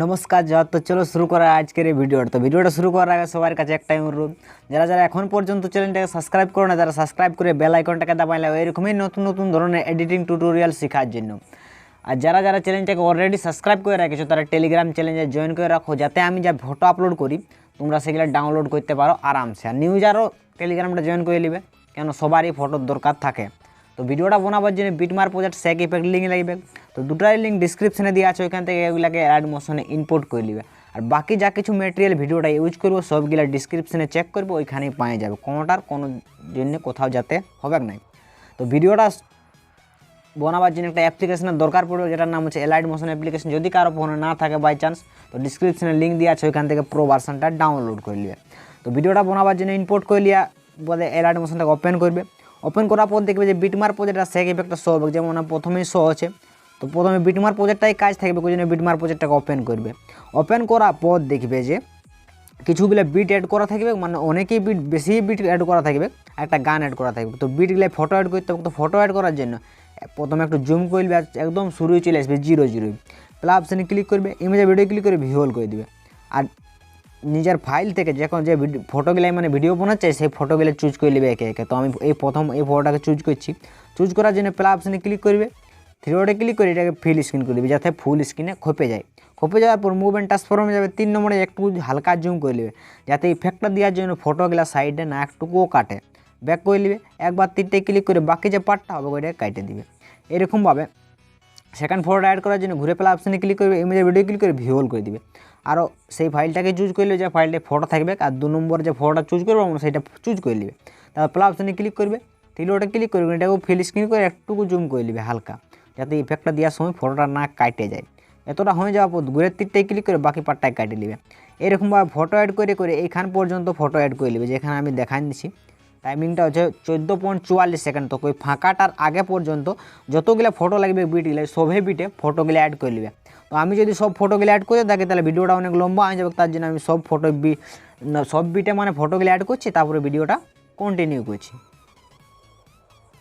নমস্কার জয়। তো চলো শুরু করা আজকের এই ভিডিওটা। তো ভিডিওটা শুরু করার আগে সবার কাছে একটাই অনুরোধ, যারা যারা এখন পর্যন্ত চ্যানেলটাকে সাবস্ক্রাইব করো না, তারা সাবস্ক্রাইব করে বেল আইকনটাকে দাবাইলে এরকমই নতুন নতুন ধরনের এডিটিং টিউটোরিয়াল শেখার জন্য। আর যারা যারা চ্যানেলটাকে অলরেডি সাবস্ক্রাইব করে রেখেছো তারা টেলিগ্রাম চ্যানেলে জয়েন করে রাখো, যাতে আমি যা ফটো আপলোড করি তোমরা সেগুলো ডাউনলোড করতে পারো আরামসে। আর নিউজারও টেলিগ্রামটা জয়েন করে নেবে, কেন সবারই ফটোর দরকার থাকে। তো ভিডিওটা বানাবার জন্য বিটমার প্রজেক্ট সেক ইফেক্ট লিঙ্ক লাগবে। তো দুটাই লিঙ্ক ডিসক্রিপশনে দেওয়া আছে, ওইখান থেকে এগুলাকে অ্যাড মোশনে ইম্পোর্ট করে নেবে। আর বাকি যা কিছু ম্যাটেরিয়াল ভিডিওটা ইউজ করবো সবগুলা ডিসক্রিপশনে চেক করবো, ওইখানেই পাওয়া যাবে। কোনোটার কোনো জন্য কোথাও যেতে হবে না। তো ভিডিওটা বানাবার জন্য একটা অ্যাপ্লিকেশনের দরকার পড়বে, যেটার নাম হচ্ছে এলাইট মোশন অ্যাপ্লিকেশন। যদি কারো ফোনে না থাকে বাই চান্স, তো ডিসক্রিপশনে লিঙ্ক দেওয়া আছে, ওইখান থেকে প্রো ভার্সনটা ডাউনলোড করে নেবে। তো ভিডিওটা বানাবার জন্য ইম্পোর্ট করে লিয়া বলে এলাইট মোশনটাকে ওপেন করবে। ওপেন করার পর দেখবে যে বিটমার প্রজেক্টটা সেক ইফেক্টটা শো হবে, যেমন প্রথমেই শো আছে। তো প্রথমে বিটমার প্রজেক্টটাই কাজ থাকবে, ওই জন্য বিটমার প্রজেক্টটাকে ওপেন করবে। ওপেন করার পর দেখবে যে কিছুগুলো বিট অ্যাড করা থাকবে, মানে অনেকেই বিট বেশি বিট অ্যাড করা থাকবে, একটা গান অ্যাড করা থাকবে। তো বিটগুলো ফটো অ্যাড করতে হবে। তো ফটো অ্যাড করার জন্য প্রথমে একটু জুম করবে, একদম শুরুই চলে আসবে 0 প্লাস অপশানে ক্লিক করবে, ইমেজে ভিডিও ক্লিক করে ভিউল করে দেবে। আর নিজের ফাইল থেকে যখন যে ফটোগুলো মানে ভিডিও বানাচ্ছে সেই ফটোগুলো চুজ করে নেবে একে একে। তো আমি প্রথম এই ফটোটাকে চুজ করছি। চুজ করার জন্য প্লাস অপশানে ক্লিক করবে, থ্রি ডটে ক্লিক করে এটাকে ফিল স্ক্রিন করে দেবে, যাতে ফুল স্ক্রিনে খপে যায়। খপে যাওয়ার পর মুভ অ্যান্ড ট্রান্সফর্মে যাবে, 3 নম্বরে একটু হালকা জুম করে নেবে, যাতে ইফেক্টটা দেওয়ার জন্য ফটোগুলো সাইডে না একটুকুও কাটে। ব্যাক করে নেবে, একবার 3টে ক্লিক করে বাকি যে পার্টটা হবে ওইটাকে কেটে দিবে। এরকমভাবে সেকেন্ড ফটোটা অ্যাড করার জন্য ঘুরে পেলে অপশানে ক্লিক করবে, ইমেজের ভিডিও ক্লিক করে ভিউল করে দিবে। আরও সেই ফাইলটাকে চুজ করলে যে ফাইলটা ফটো থাকবে, আর 2 নম্বর যে ফটোটা চুজ করবো আমরা সেটা চুজ করে নেবে। তারপর প্লাস অপশানে ক্লিক করবে, থ্রি ডটে ক্লিক করবে, এটাকে ফিল স্ক্রিন করে একটুকু জুম করে নেবে হালকা, যাতে ইফেক্টটা দেওয়ার সময় ফটোটা না কাটে যায়। এতটা হয়ে যাওয়ার পর ঘুরে 3টে ক্লিক করে বাকি পার্টটাকে কাটে নেবে। এরকমভাবে ফটো অ্যাড করে করে এইখান পর্যন্ত ফটো অ্যাড করে নেবে, যেখানে আমি দেখাই দিচ্ছি। টাইমিংটা হচ্ছে 14.44 সেকেন্ড। তো ওই ফাঁকাটার আগে পর্যন্ত যতগুলো ফটো লাগবে বিটগুলো সবই বিটে ফটোগুলো অ্যাড করে নেবে। তো আমি যদি সব ফটোগুলো অ্যাড করে থাকি তাহলে ভিডিওটা অনেক লম্বা হয়ে যাবে, তার জন্য আমি সব সব বিটে মানে ফটোগুলো অ্যাড করছি, তারপরে ভিডিওটা কন্টিনিউ করছি।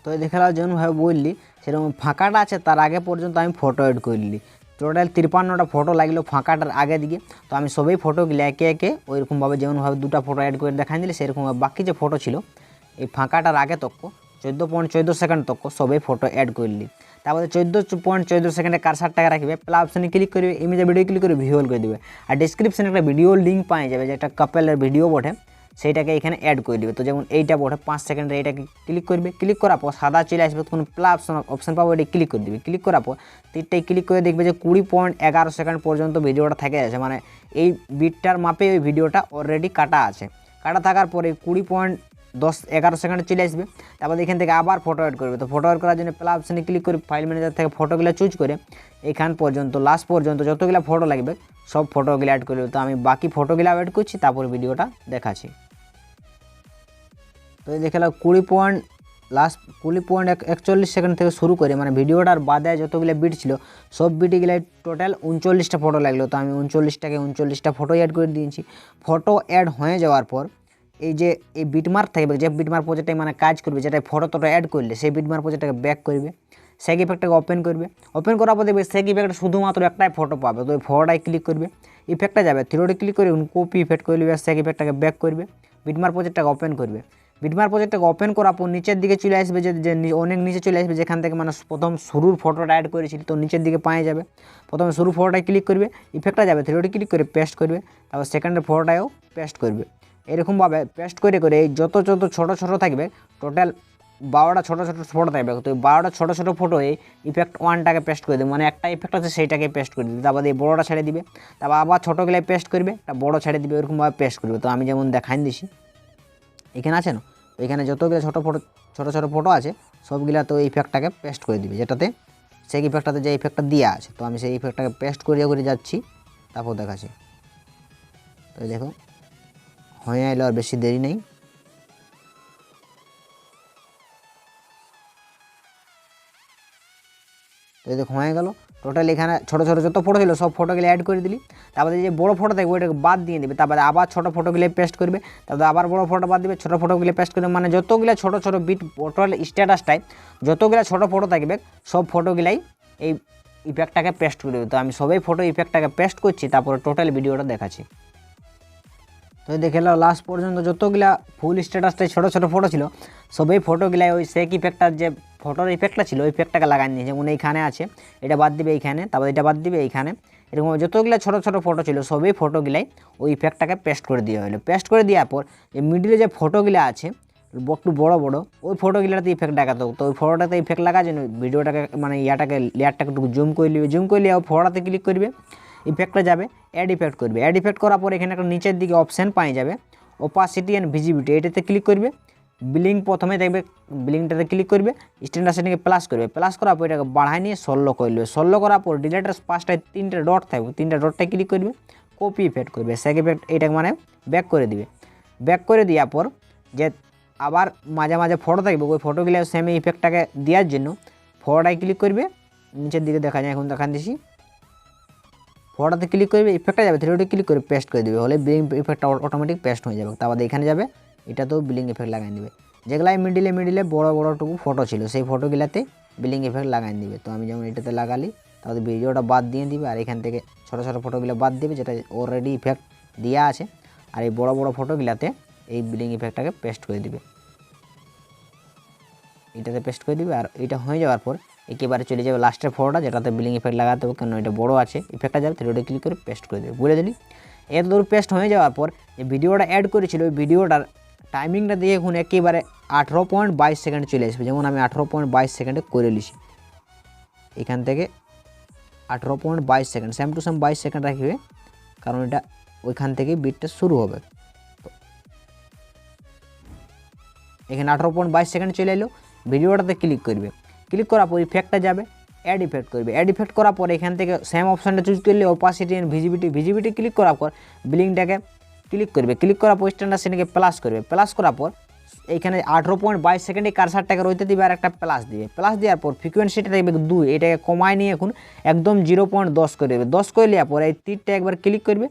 তো দেখালাম যেমনভাবে বললি সেরকম ফাঁকাটা আছে তার আগে পর্যন্ত আমি ফটো অ্যাড করলি। টোটাল 53টা ফটো লাগলো ফাঁকাটার আগে দিকে। তো আমি সবই ফটোগুলো একে একে ওইরকমভাবে যেমনভাবে 2টা ফটো অ্যাড করে দেখাই দিলে সেরকমভাবে বাকি যে ফটো ছিল এই ফাঁকাটার আগে তক 14.14 সেকেন্ড তক সবই ফটো অ্যাড করলি। তারপরে 14.14 সেকেন্ডে কারসারটাকে রাখবে, প্লাস অপশানে ক্লিক করবে, ইমেজে ভিডিও ক্লিক করে ভিউল করে দেবে। আর ডিসক্রিপশনে একটা ভিডিও লিঙ্ক পাওয়া যাবে, যে একটা কাপেলের ভিডিও বটে, সেইটাকে এখানে অ্যাড করে দেবে। তো যেমন এইটা বটে 5 সেকেন্ডে, এইটাকে ক্লিক করবে। ক্লিক করার পর সাদা চলে আসবে, তখন প্লাস অপশান পাবো, এটা ক্লিক করে দেবে। ক্লিক করার পর 3টায় ক্লিক করে দেখবে যে 20.11 সেকেন্ড পর্যন্ত ভিডিওটা থেকে আছে, মানে এই বিটটার মাপে ওই ভিডিওটা অলরেডি কাটা আছে। কাটা থাকার পরে 20.11 সেকেন্ডে চলে আসবে। তারপর এখান থেকে আবার ফটো অ্যাড করবে। তো ফটো অ্যাড করার জন্য প্লাস অপশানে ক্লিক করে ফাইল ম্যানেজার থেকে ফটোগুলো চুজ করে এখান পর্যন্ত লাস্ট পর্যন্ত যতগুলো ফটো লাগবে সব ফটোগুলো অ্যাড করবে। তো আমি বাকি ফটোগুলো অ্যাড করছি, তারপর ভিডিওটা দেখাচ্ছি। তো এই দেখালাম 20.41 সেকেন্ড থেকে শুরু করে, মানে ভিডিওটার বাদে যতগুলো বিট ছিল সব বিটগুলো টোটাল 39টা ফটো লাগলো। তো আমি 39টা ফটো অ্যাড করে দিয়েছি। ফটো অ্যাড হয়ে যাওয়ার পর এই যে এই বিটমার্ক থাকবে, যে বিটমার্ক প্রজেক্টে মানে কাজ করবে, যেটা ফটো অ্যাড করলে সেই বিটমার্ক প্রজেক্টটাকে ব্যাক করবে, সেক ইফেক্টটাকে ওপেন করবে। ওপেন করার পর দেখবে সেক ইফেক্ট শুধুমাত্র একটাই ফটো পাবে। তো ওই ফটোটাই ক্লিক করবে, ইফেক্টটা যাবে, থ্রি ডটে ক্লিক করে কপি ইফেক্ট করে নেবে, সেক ইফেক্টটাকে ব্যাক করবে, বিটমার্ক প্রজেক্টটাকে ওপেন করবে। বিটমার্ক প্রজেক্টটাকে ওপেন করার পর নিচের দিকে চলে আসবে, যে অনেক নিচে চলে আসবে, যেখান থেকে মানে প্রথম শুরুর ফটোটা অ্যাড করেছিল, তো নিচের দিকে পাওয়া যাবে। প্রথমে শুরু ফটোটায় ক্লিক করবে, ইফেক্টটা যাবে, থ্রি ডটে ক্লিক করে পেস্ট করবে, তারপর সেকেন্ডের ফটোটাও পেস্ট করবে। এরকমভাবে পেস্ট করে করে এই যত ছোটো ছোটো থাকবে টোটাল 12টা ছোটো ছোটো ফটো থাকবে। তো 12টা ছোটো ছোটো ফটো এই ইফেক্ট 1টাকে পেস্ট করে দেবে, মানে একটা ইফেক্ট আছে সেইটাকে পেস্ট করে দিবে। তারপর এই বড়োটা ছেড়ে দিবে, তারপর আবার ছোটোগুলো পেস্ট করবে, একটা বড় ছেড়ে দিবে, এরকমভাবে পেস্ট করবে। তো আমি যেমন দেখাই দিছি এখানে আছে না, তো এখানে যতগুলো ছোটো ফটো আছে সবগুলা তো এই ইফেক্টটাকে পেস্ট করে দিবে, যেটাতে সেই ইফেক্টটাতে যে ইফেক্টটা দেওয়া আছে। তো আমি সেই ইফেক্টটাকে পেস্ট করে যাচ্ছি, তারপর দেখাচ্ছি। তো দেখো হয়ে এলো, আর বেশি দেরি নেই। তো দেখো হয়ে গেল। টোটাল এখানে ছোটো ছোটো যত ফটো ছিল সব ফটোগুলো অ্যাড করে দিলি। তারপরে যে বড়ো ফটো থাকবে ওইটাকে বাদ দিয়ে দেবে, তারপরে আবার ছোটো ফটোগুলো পেস্ট করবে, তারপরে আবার বড়ো ফটো বাদ দিবে, ছোটো ফটোগুলো পেস্ট করবে, মানে যতগুলো ছোটো ছোটো বিট টোটাল স্ট্যাটাসটাই যতগুলো ছোটো ফটো থাকবে সব ফটোগুলাই এই ইফেক্টটাকে পেস্ট করে দেবে। তো আমি সবাই ফটো ইফেক্টটাকে পেস্ট করছি, তারপরে টোটাল ভিডিওটা দেখাচ্ছি। তো দেখে নাও লাস্ট পর্যন্ত যতগুলা ফুল স্ট্যাটাসটাই ছোটো ছোটো ফটো ছিল সবই ফটোগুলাই ওই সেক ইফেক্টটার যে ফটোর ইফেক্টটা ছিল ওই ইফেক্টটাকে লাগাই নিয়ে, যেমন এইখানে আছে, এটা বাদ দিবে এইখানে, তারপর এটা বাদ দিবে এইখানে, এরকম যতগুলা ছোটো ছোটো ফটো ছিল সবই ফটোগুলাই ওই ইফেক্টটাকে পেস্ট করে দেওয়া হলো। পেস্ট করে দেওয়ার পর যে মিডিলে যে ফটোগুলা আছে একটু বড় বড় ওই ফটোগুলাতে ইফেক্ট লাগাতে হবে। তো ওই ফটোটাতে ইফেক্ট লাগার জন্য ভিডিওটাকে মানে লেয়ারটাকে একটু জুম করে নেবে, জুম করে নিয়ে ফটোটাতে ক্লিক করবে, ইফেক্টটা যাবে অ্যাড ইফেক্ট করবে। অ্যাড ইফেক্ট করার পর এখানে একটা নিচের দিকে অপশান পাই যাবে ওপাসিটি অ্যান্ড ভিজিবিলিটি, এটাতে ক্লিক করবে। ব্লিং প্রথমে দেখবে, ব্লিংটাতে ক্লিক করবে, স্ট্যান্ডার্ড সেটিংয়ে প্লাস করবে, প্লাস করার পর এটাকে বাড়ায় নিয়ে 16 করে নেবে। 16 করার পর ডিলেটার পাঁচটায় 3টে ডট থাকবে, 3টে ডটটায় ক্লিক করবে, কপি ইফেক্ট করবে, সেক ইফেক্ট এটাকে মানে ব্যাক করে দিবে। ব্যাক করে দেওয়ার পর যে আবার মাঝে মাঝে ফটো থাকবে ওই ফটোগুলো সেম ইফেক্টটাকে দেওয়ার জন্য ফটোটায় ক্লিক করবে, নিচের দিকে দেখা যায়, এখন দেখান দিছি, ফটোতে ক্লিক করবে, ইফেক্টটা যাবে, থ্রিডি ক্লিক করে পেস্ট করে দেবে, হলে ব্লিং ইফেক্টটা অটোমেটিক পেস্ট হয়ে যাবে। তারপর এখানে যাবে, এটাতেও ব্লিং ইফেক্ট লাগাই দেবে। যেগুলাই মিডিলে বড় বড়টুকু ফটো ছিল সেই ফটোগুলাতে ব্লিং ইফেক্ট লাগাই দিবে। তো আমি যেমন এটাতে লাগালি, তাহলে ভিডিওটা বাদ দিয়ে দিবে, আর এখান থেকে ছোটো ছোটো ফটোগুলো বাদ দেবে যেটা অলরেডি ইফেক্ট দেওয়া আছে, আর এই বড় বড় ফটোগুলাতে এই ব্লিং ইফেক্টটাকে পেস্ট করে দিবে, এটাতে পেস্ট করে দিবে। আর এটা হয়ে যাওয়ার পর একেবারে চলে যাবে লাস্টের ফটোটা যেটাতে ব্লিং ইফেক্ট লাগাতে হবে, কেন এটা বড় আছে, ইফেক্টটা যাবে, থ্রিডি ক্লিক করে পেস্ট করে দেবে। বলে দিলি এত দূর পেস্ট হয়ে যাওয়ার পর যে ভিডিওটা অ্যাড করেছিল ওই ভিডিওটার টাইমিংটা দিয়ে এখন একেবারে 18.22 সেকেন্ড চলে আসবে। যেমন আমি 18.22 সেকেন্ডে করে নিছি, এখান থেকে 18.22 second, same to same 22 second রাখবে, কারণ এটা ওইখান থেকে বিটটা শুরু হবে। তো এখানে 18.22 সেকেন্ড চলে এলো। ভিডিওটাতে ক্লিক করবে, ক্লিক করার পর ইফেক্টটা যাবে, অ্যাড ইফেক্ট করবে, অ্যাড ইফেক্ট করার পর এখান থেকে সেম অপশানটা চুজ করলে ওপাসিটি অ্যান্ড ভিজিবিলিটি ক্লিক করার পর ব্লিংটাকে ক্লিক করবে, ক্লিক করার পর স্ট্যান্ডার্ড সেটিংয়ে প্লাস করবে, প্লাস করার পর এইখানে 18.22 সেকেন্ডে কারসারটাকে রইতে দিবে আর একটা প্লাস দিবে, প্লাস দেওয়ার পর ফ্রিকোয়েন্সিটা দেখবে 2, এটাকে কমায় নিয়ে এখন একদম 0.10 করে দেবে। 10 করে নেওয়ার পর এই তীরটা একবার ক্লিক করবে,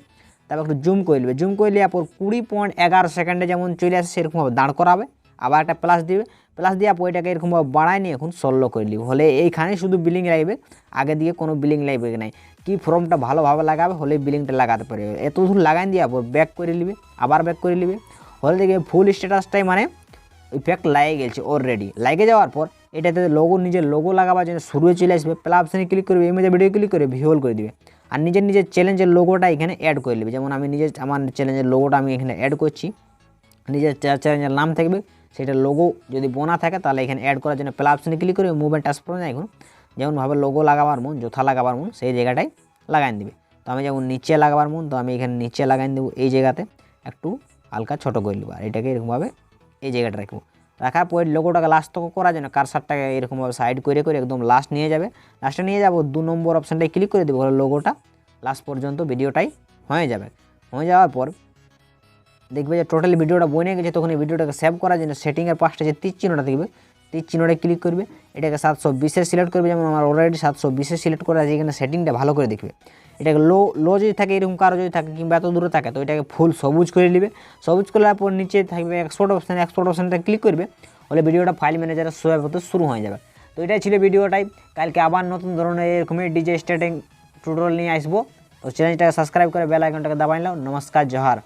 তারপর একটু জুম করে নেবে, জুম করে নেওয়ার পর 20.11 সেকেন্ডে যেমন চলে আসে সেরকমভাবে দাঁড় করাবে, আবার একটা প্লাস দিবে, প্লাস দেওয়ার পর এটাকে এরকমভাবে বাড়ায় নিয়ে এখন 16 করে নিবে, হলে এইখানে শুধু বিলিং লাগবে, আগে দিয়ে কোনো বিলিং লাগবে নাই। কি ফর্মটা ভালোভাবে লাগাবে হলে বিলিংটা লাগাতে পারবে। এত দূর লাগাই দেওয়ার পর ব্যাক করে নিবে, আবার ব্যাক করে নিবে, হলে দেখবে ফুল স্ট্যাটাসটাই মানে ইফেক্ট লাগে গেছে অলরেডি। লাগে যাওয়ার পর এটাতে নিজের লোগো লাগাবার জন্য শুরুয়ে চলে আসবে, প্লাস অপশানে ক্লিক করবে, ইমেজে ভিডিও ক্লিক করে ভিউল করে দিবে, আর নিজের চ্যালেঞ্জের লোগোটা এখানে অ্যাড করে নেবে। যেমন আমি আমার চ্যালেঞ্জের লোগোটা আমি এখানে অ্যাড করছি, নিজের চ্যালেঞ্জের নাম থাকবে, সেটা লোগো যদি বোনা থাকে তাহলে এখানে অ্যাড করার জন্য প্লাস অপশানে ক্লিক করে মুভমেন্ট ট্রান্সফার যায়, এখন যেমনভাবে লোগো লাগাবার মন, যথা লাগাবার মন সেই জায়গাটায় লাগাই দিবে। তো আমি যেমন নিচে লাগাবার মন, তো আমি এখানে নিচে লাগাই দেবো, এই জায়গাতে একটু হালকা ছোটো করে নেবো, আর এটাকে এরকমভাবে এই জায়গাটা রাখবো। রাখার পর লোগোটাকে লাস্ট তক করার জন্য কারসারটাকে এরকমভাবে সাইড করে একদম লাস্ট নিয়ে যাবে, লাস্টে নিয়ে যাবো 2 নম্বর অপশানটায় ক্লিক করে দেবো, লোগোটা লাস্ট পর্যন্ত ভিডিওটাই হয়ে যাবে। হয়ে যাওয়ার পর দেখবে যে টোটাল ভিডিওটা বনে গেছে। তখন এই ভিডিওটাকে সেভ করার জন্য সেটিংয়ের পাশটা যে তীর চিহ্নটা দেখবে, তীর চিহ্নটায় ক্লিক করবে, এটাকে 720 সিলেক্ট করবে, যেমন আমার অলরেডি 720 সিলেক্ট করা আছে। এখানে সেটিংটা ভালো করে দেখবে, এটাকে লো যদি থাকে, এরকম কারো যদি থাকে কিংবা এত দূরে থাকে, তো এটাকে ফুল সবুজ করে নেবে। সবুজ করার পর নিচে থাকবে এক্সপোর্ট অপশানটা ক্লিক করবে, হলে ভিডিওটা ফাইল ম্যানেজারে সেভ হতে শুরু হয়ে যাবে। তো এটাই ছিল ভিডিওটাই। কালকে আবার নতুন ধরনের এরকমই ডিজে স্টার্টিং টিউটোরিয়াল নিয়ে আসবো। তো চ্যানেলটাকে সাবস্ক্রাইব করে বেল আইকনটাকে দাবাই নাও। নমস্কার, জোহার।